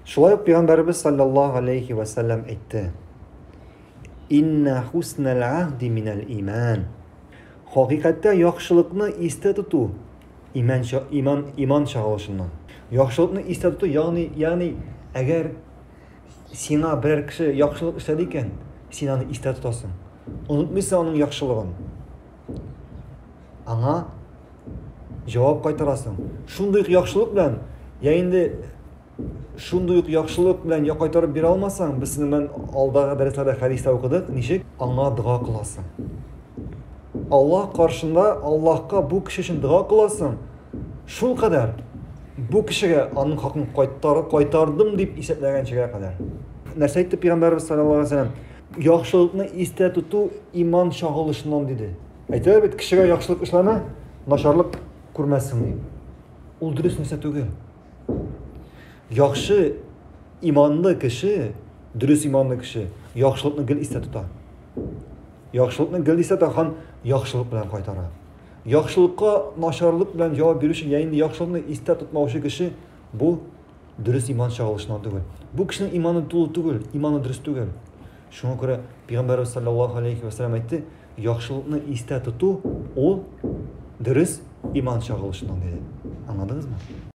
Шулай ук Пeygamberimiz sallallahu aleyhi ve sellem aytdi. Inna husnal ahdi minal iman. Haqiqatda yaxshilikni esda tutuv iman chog'ilishundan. Yaxshilikni esda tutuv, ya'ni agar sena biror kishi yaxshilik ishladi ekan, sen uni esda tutasan. Unutmaysan uning yaxshiligini. Аңа javob qaytarasan. Shunday yaxshilik bilan, endi shunday yaxshilik bilan qaytarib bera olmasang, biz bilan oldagi darslarda hadisda o'qidik, nishik аңа duo qilasan. Allah qarşında Allah'a bu kishi uchun duo qilasan. Shul qadar bu kishiga uning haqqini qaytardim deb hisoblaganchiga qadar. Narsa aytdi Payg'ambarimiz sallallohu alayhi vasallam, yaxshilikni esda tutuv iymon chog'ilishidan dedi. Aytadi, kishiga yaxshilik ishlama, nasharlik ko'rmasin deydi. Ul durust narsa tugul. Yaxshi iymonli kishi, durust iymonli kishi yaxshilikni gil esda tutadi. Yaxshilikni gil esda tutgan yaxshilik bilan qaytaradi. Yaxshilikqa nasharlik bilan javob berishi, ya'ni yaxshilikni esda tutmovchi kishi bu durust iymon chog'ilishidan tugul. Bu kishining iymoni to'liq tugul, iymoni durust tugul. Shunga ko'ra Payg'ambarimiz sallallohu alayhi vasallam aytdi, yaxshilikni esda tutuv u durust iymon chog'ilishidan dedi. Anladingizmi?